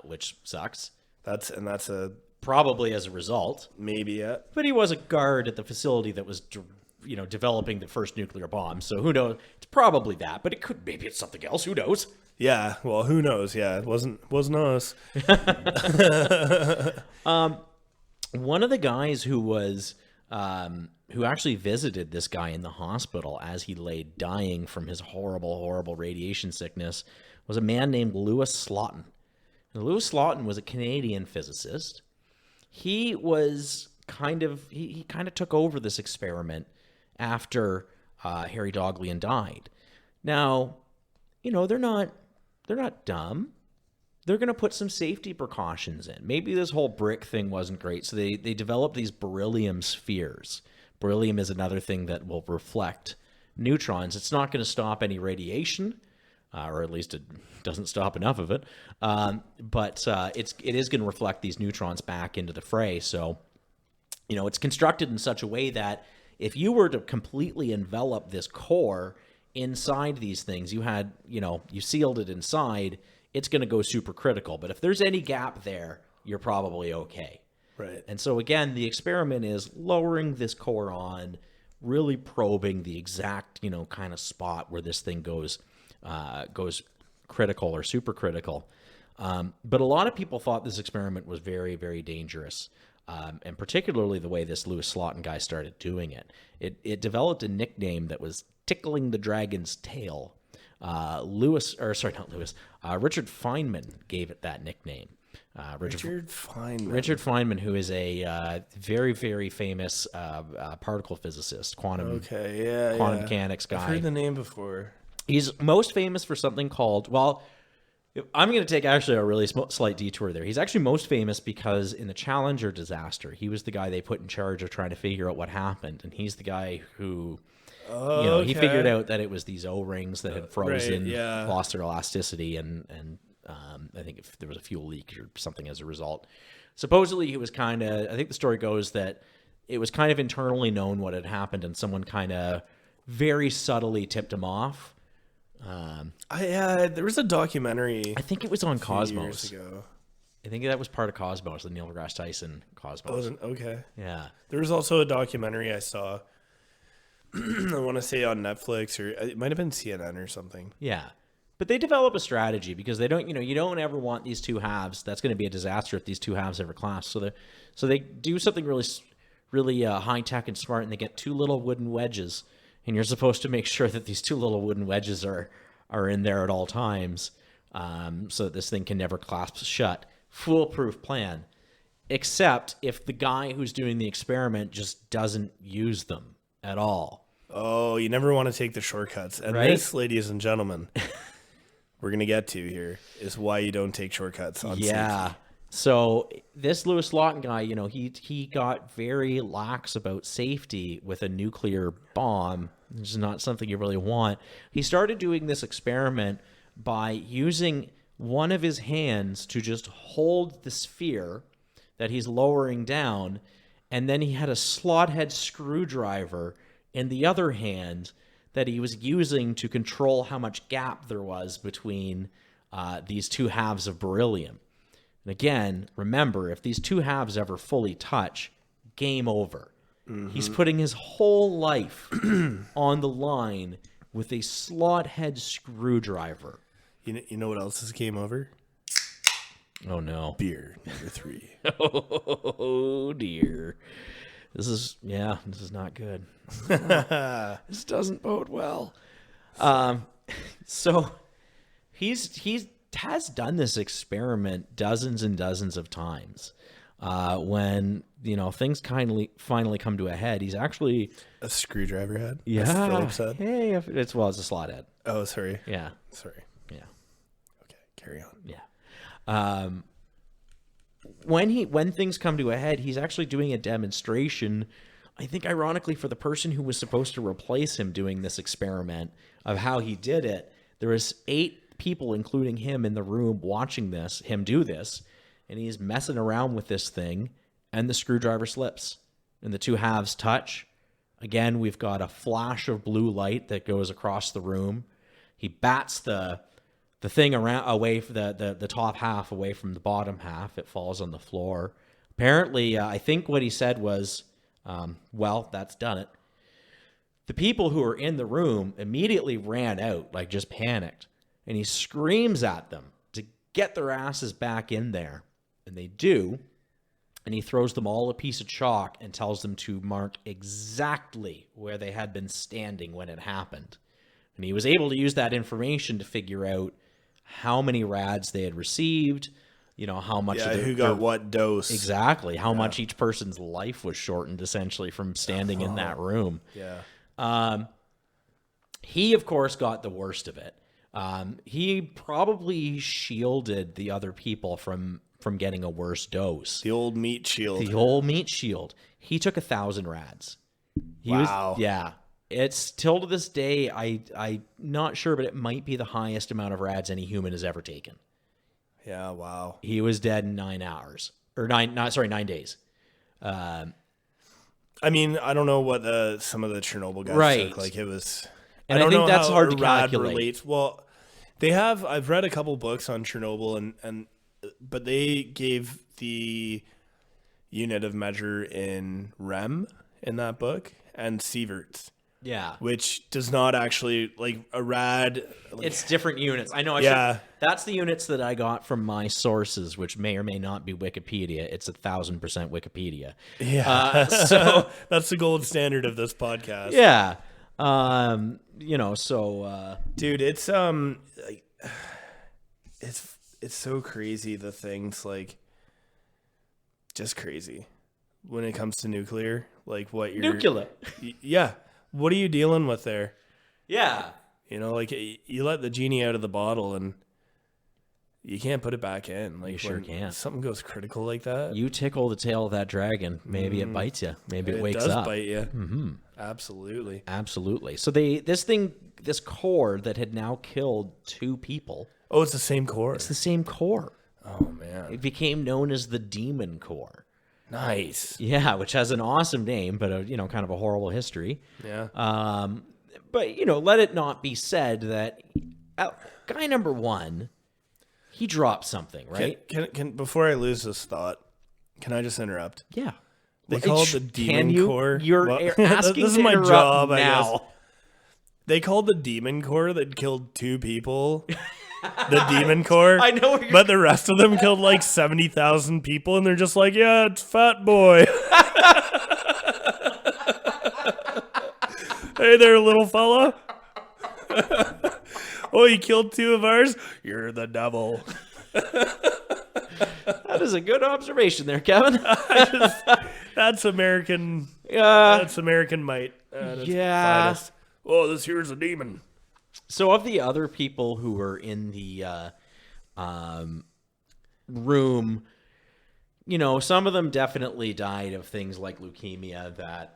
Speaker 1: which sucks.
Speaker 2: That's a
Speaker 1: Probably as a result.
Speaker 2: maybe a
Speaker 1: But he was a guard at the facility that was, developing the first nuclear bomb. So who knows? It's probably that, but maybe it's something else. Who knows?
Speaker 2: yeah. Well, who knows? Yeah, it wasn't us.
Speaker 1: One of the guys who was who actually visited this guy in the hospital as he lay dying from his horrible radiation sickness was a man named Louis Slotin. Now, Louis Slotin was a Canadian physicist. He was he kind of took over this experiment after Harry Daghlian died. Now, they're not dumb. They're going to put some safety precautions in. Maybe this whole brick thing wasn't great, so they developed these beryllium spheres. Beryllium is another thing that will reflect neutrons. It's not going to stop any radiation, or at least it doesn't stop enough of it. But it is going to reflect these neutrons back into the fray. So, it's constructed in such a way that if you were to completely envelop this core inside these things, you sealed it inside, it's going to go supercritical. But if there's any gap there, you're probably okay.
Speaker 2: Right.
Speaker 1: And so again, the experiment is lowering this core on, really probing the exact, kind of spot where this thing goes critical or supercritical. But a lot of people thought this experiment was very, very dangerous. And particularly the way this Louis Slotin guy started doing it. It developed a nickname that was tickling the dragon's tail. Richard Feynman gave it that nickname
Speaker 2: Richard Feynman.
Speaker 1: Richard Feynman, who is a very, very famous particle physicist, quantum mechanics guy.
Speaker 2: I've heard the name before.
Speaker 1: He's most famous for something called, well, I'm going to take actually a really slight detour there. He's actually most famous because in the Challenger disaster, he was the guy they put in charge of trying to figure out what happened. And he's the guy who, he figured out that it was these O-rings that had frozen, lost their elasticity, and I think if there was a fuel leak or something as a result. Supposedly he was kind of, I think the story goes that it was kind of internally known what had happened and someone kind of very subtly tipped him off.
Speaker 2: There was a documentary.
Speaker 1: I think it was on Cosmos.
Speaker 2: Years ago.
Speaker 1: I think that was part of Cosmos, the Neil deGrasse Tyson Cosmos.
Speaker 2: Okay.
Speaker 1: Yeah.
Speaker 2: There was also a documentary I saw, I want to say on Netflix, or it might have been CNN or something.
Speaker 1: Yeah. But they develop a strategy because they don't, you don't ever want these two halves. That's going to be a disaster if these two halves ever clash. So they do something really high tech and smart, and they get two little wooden wedges, and you're supposed to make sure that these two little wooden wedges are in there at all times, so that this thing can never clasp shut. Foolproof plan, except if the guy who's doing the experiment just doesn't use them at all.
Speaker 2: Oh, you never want to take the shortcuts. And
Speaker 1: right?
Speaker 2: This, ladies and gentlemen, we're going to get to here is why you don't take shortcuts on safety.
Speaker 1: So this Lewis Lawton guy, he got very lax about safety with a nuclear bomb. This is not something you really want. He started doing this experiment by using one of his hands to just hold the sphere that he's lowering down, and then he had a slot head screwdriver in the other hand that he was using to control how much gap there was between these two halves of beryllium. And again, remember, if these two halves ever fully touch, game over. Mm-hmm. He's putting his whole life on the line with a slot head screwdriver.
Speaker 2: You know what else is game over?
Speaker 1: Oh, no.
Speaker 2: Beer number 3.
Speaker 1: Oh, dear. This is not good. This doesn't bode well. So he's has done this experiment dozens and dozens of times. When things finally come to a head, he's actually
Speaker 2: a screwdriver head.
Speaker 1: Yeah,
Speaker 2: as Philip said.
Speaker 1: Hey, it's a slot head.
Speaker 2: Oh, sorry.
Speaker 1: Yeah,
Speaker 2: sorry.
Speaker 1: Yeah.
Speaker 2: Okay, carry on.
Speaker 1: Yeah. When things come to a head, he's actually doing a demonstration. I think, ironically, for the person who was supposed to replace him doing this experiment of how he did it, there was 8 people, including him, in the room watching him do this, and he's messing around with this thing, and the screwdriver slips, and the two halves touch. Again, we've got a flash of blue light that goes across the room. He bats the thing away from the top half away from the bottom half. It falls on the floor. Apparently, I think what he said was, well, that's done it. The people who were in the room immediately ran out, like just panicked. And he screams at them to get their asses back in there. And they do. And he throws them all a piece of chalk and tells them to mark exactly where they had been standing when it happened. And he was able to use that information to figure out how many rads they had received, how much of
Speaker 2: who got what dose.
Speaker 1: Exactly. How much each person's life was shortened, essentially, from standing in that room.
Speaker 2: Yeah.
Speaker 1: He, of course, got the worst of it. He probably shielded the other people from getting a worse dose.
Speaker 2: The old meat shield.
Speaker 1: He took 1,000 rads.
Speaker 2: Wow.
Speaker 1: It's still to this day, I'm not sure, but it might be the highest amount of rads any human has ever taken.
Speaker 2: Yeah, wow.
Speaker 1: He was dead in 9 hours. Or 9 days.
Speaker 2: I mean, I don't know what some of the Chernobyl guys took. Like, it was...
Speaker 1: And I think that's hard to calculate.
Speaker 2: Relates. Well, I've read a couple books on Chernobyl, but they gave the unit of measure in rem in that book and sieverts.
Speaker 1: Yeah.
Speaker 2: Which does not actually, like, a rad...
Speaker 1: It's different units. I know. That's the units that I got from my sources, which may or may not be Wikipedia. It's 1,000% Wikipedia.
Speaker 2: Yeah.
Speaker 1: So
Speaker 2: that's the gold standard of this podcast.
Speaker 1: Yeah. Dude,
Speaker 2: it's so crazy, the things like just crazy when it comes to nuclear, like what you're yeah, what are you dealing with there?
Speaker 1: Yeah.
Speaker 2: You know, like you let the genie out of the bottle and you can't put it back in. Like
Speaker 1: You sure can't.
Speaker 2: Something goes critical like that.
Speaker 1: You tickle the tail of that dragon, maybe it bites you. Maybe it wakes
Speaker 2: does
Speaker 1: up.
Speaker 2: bite you. Mm-hmm. Absolutely.
Speaker 1: Absolutely. So this core that had now killed 2 people.
Speaker 2: Oh, it's the same core.
Speaker 1: It's the same core.
Speaker 2: Oh man,
Speaker 1: It became known as the demon core.
Speaker 2: nice.
Speaker 1: Yeah, which has an awesome name, but kind of a horrible history.
Speaker 2: Yeah.
Speaker 1: But let it not be said that guy number 1, he dropped something, right?
Speaker 2: Can before I lose this thought, can I just interrupt?
Speaker 1: Yeah.
Speaker 2: They call it the demon core.
Speaker 1: You're
Speaker 2: Well,
Speaker 1: asking
Speaker 2: this is
Speaker 1: to
Speaker 2: my
Speaker 1: interrupt
Speaker 2: job, I
Speaker 1: now.
Speaker 2: guess. They called the demon core that killed 2 people. The demon core.
Speaker 1: I know what you're-
Speaker 2: But the rest of them killed like 70,000 people, and they're just like, yeah, it's Fat Boy. Hey there, little fella. Oh, you killed 2 of ours? You're the devil.
Speaker 1: That is a good observation there, Kevin.
Speaker 2: That's American.
Speaker 1: Uh,
Speaker 2: That's American might. That's
Speaker 1: yeah.
Speaker 2: finest. Oh, this here's a demon.
Speaker 1: So of the other people who were in the room, some of them definitely died of things like leukemia that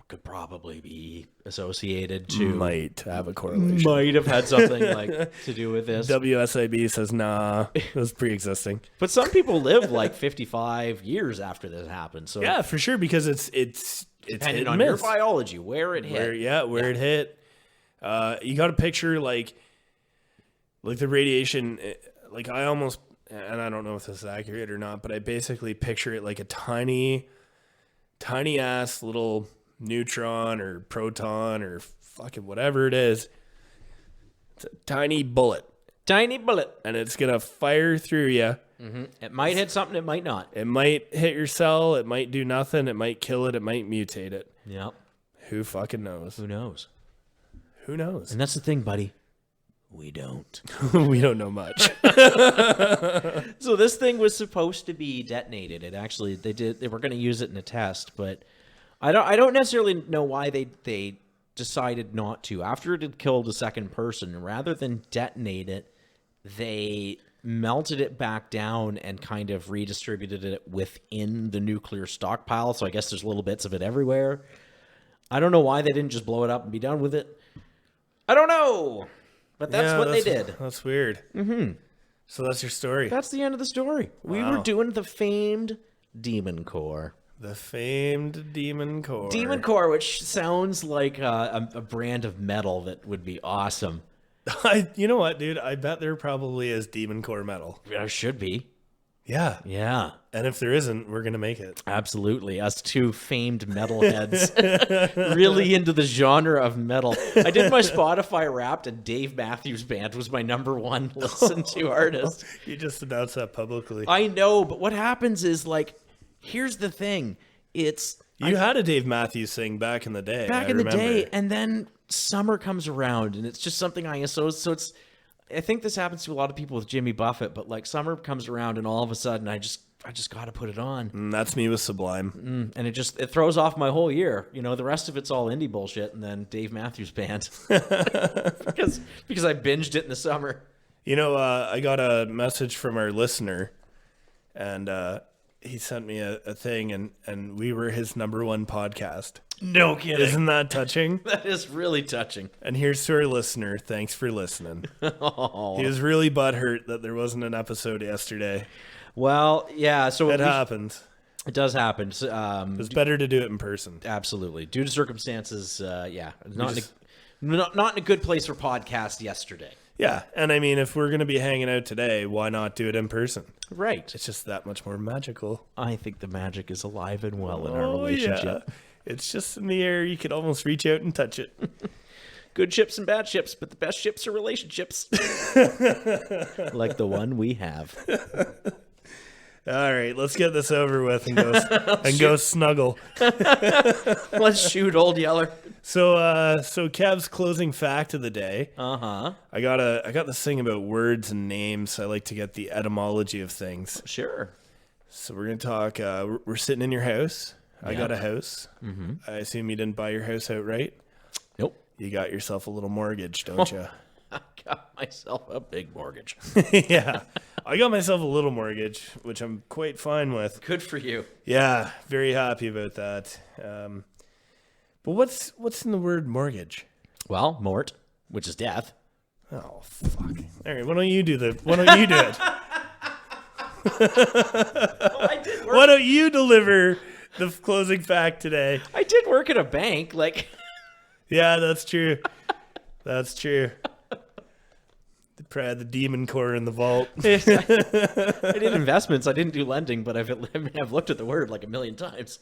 Speaker 1: could probably be associated to
Speaker 2: Might have a correlation.
Speaker 1: might have had something like to do with this.
Speaker 2: WSIB says nah. It was pre-existing.
Speaker 1: But some people live like 55 years after this happened. So
Speaker 2: Yeah, for sure, because it's
Speaker 1: depending
Speaker 2: hit
Speaker 1: on
Speaker 2: and
Speaker 1: your
Speaker 2: miss.
Speaker 1: biology, where it hit.
Speaker 2: Where it hit. You got to picture like the radiation. Like I almost, and I don't know if this is accurate or not, but I basically picture it like a tiny ass little neutron or proton or fucking whatever it is. It's a tiny bullet, and it's gonna fire through you.
Speaker 1: Mm-hmm. It might hit something, it might not.
Speaker 2: It might hit your cell. It might do nothing. It might kill it. It might mutate it.
Speaker 1: Yep.
Speaker 2: Who fucking knows?
Speaker 1: Who knows?
Speaker 2: Who knows?
Speaker 1: And that's the thing, buddy. We don't.
Speaker 2: We don't know much.
Speaker 1: So this thing was supposed to be detonated. It actually, they were going to use it in a test, but I don't necessarily know why they decided not to. After it had killed a second person, rather than detonate it, they melted it back down and kind of redistributed it within the nuclear stockpile. So I guess there's little bits of it everywhere. I don't know why they didn't just blow it up and be done with it. I don't know. But that's what they did.
Speaker 2: That's weird. Mm-hmm. So that's your story.
Speaker 1: That's the end of the story. We were doing the famed Demon Core.
Speaker 2: The famed Demon Core.
Speaker 1: Demon Core, which sounds like a brand of metal that would be awesome.
Speaker 2: You know what, dude? I bet there probably is Demon Core metal.
Speaker 1: There should be.
Speaker 2: Yeah.
Speaker 1: Yeah.
Speaker 2: And if there isn't, we're going to make it.
Speaker 1: Absolutely. Us 2 famed metalheads. Really into the genre of metal. I did my Spotify Wrapped, and Dave Matthews Band was my #1 listened to artist.
Speaker 2: You just announced that publicly.
Speaker 1: I know, but what happens is, like, here's the thing.
Speaker 2: You had a Dave Matthews thing back in the day.
Speaker 1: Back
Speaker 2: I
Speaker 1: in the
Speaker 2: remember.
Speaker 1: day, and then summer comes around, and it's just something I associate. So I think this happens to a lot of people with Jimmy Buffett, but like summer comes around, and all of a sudden, I just got to put it on,
Speaker 2: And that's me with Sublime.
Speaker 1: and it throws off my whole year. The rest of it's all indie bullshit, and then Dave Matthews Band because I binged it in the summer.
Speaker 2: I got a message from our listener, and he sent me a thing, and we were his #1 podcast.
Speaker 1: No kidding.
Speaker 2: Isn't that touching?
Speaker 1: That is really touching.
Speaker 2: And here's to our listener. Thanks for listening.
Speaker 1: Oh.
Speaker 2: He was really butthurt that there wasn't an episode yesterday.
Speaker 1: Well, yeah. So
Speaker 2: It happens.
Speaker 1: It does happen.
Speaker 2: It's better to do it in person.
Speaker 1: Absolutely, due to circumstances. Not in a good place for podcast yesterday.
Speaker 2: Yeah, and I mean, if we're going to be hanging out today, why not do it in person?
Speaker 1: Right.
Speaker 2: It's just that much more magical.
Speaker 1: I think the magic is alive and well in our relationship.
Speaker 2: Yeah. It's just in the air. You could almost reach out and touch it.
Speaker 1: Good ships and bad ships, but the best ships are relationships. Like the one we have.
Speaker 2: All right, let's get this over with and go snuggle.
Speaker 1: Let's shoot Old Yeller.
Speaker 2: So Kev's closing fact of the day.
Speaker 1: Uh-huh.
Speaker 2: I got this thing about words and names. I like to get the etymology of things.
Speaker 1: Sure.
Speaker 2: So we're gonna talk. We're sitting in your house. I got a house.
Speaker 1: Mm-hmm.
Speaker 2: I assume you didn't buy your house outright.
Speaker 1: Nope.
Speaker 2: You got yourself a little mortgage, don't you?
Speaker 1: I got myself a big mortgage.
Speaker 2: Yeah, I got myself a little mortgage, which I'm quite fine with.
Speaker 1: Good for you.
Speaker 2: Yeah, very happy about that. But what's in the word mortgage?
Speaker 1: Well, mort, which is death.
Speaker 2: Oh fuck! All right, why don't you do it?
Speaker 1: I did work.
Speaker 2: Why don't you deliver the closing fact today?
Speaker 1: I did work at a bank. Like,
Speaker 2: Yeah, that's true. That's true. Probably had the demon core in the vault.
Speaker 1: I did investments. I didn't do lending, but I've looked at the word like a million times.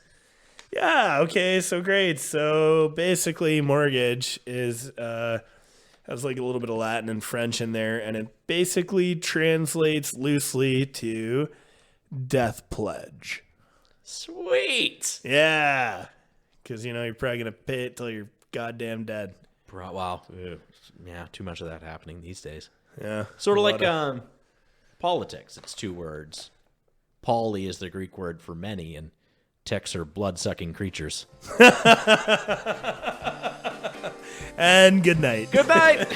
Speaker 2: Yeah, okay, so great. So basically mortgage is has like a little bit of Latin and French in there, and it basically translates loosely to death pledge.
Speaker 1: Sweet.
Speaker 2: Yeah. Cuz you're probably going to pay it till you're goddamn dead.
Speaker 1: Wow. Yeah, too much of that happening these days.
Speaker 2: Yeah.
Speaker 1: Sort of like politics. It's 2 words. Poly is the Greek word for many, and ticks are blood-sucking creatures.
Speaker 2: And good night.
Speaker 1: Good night.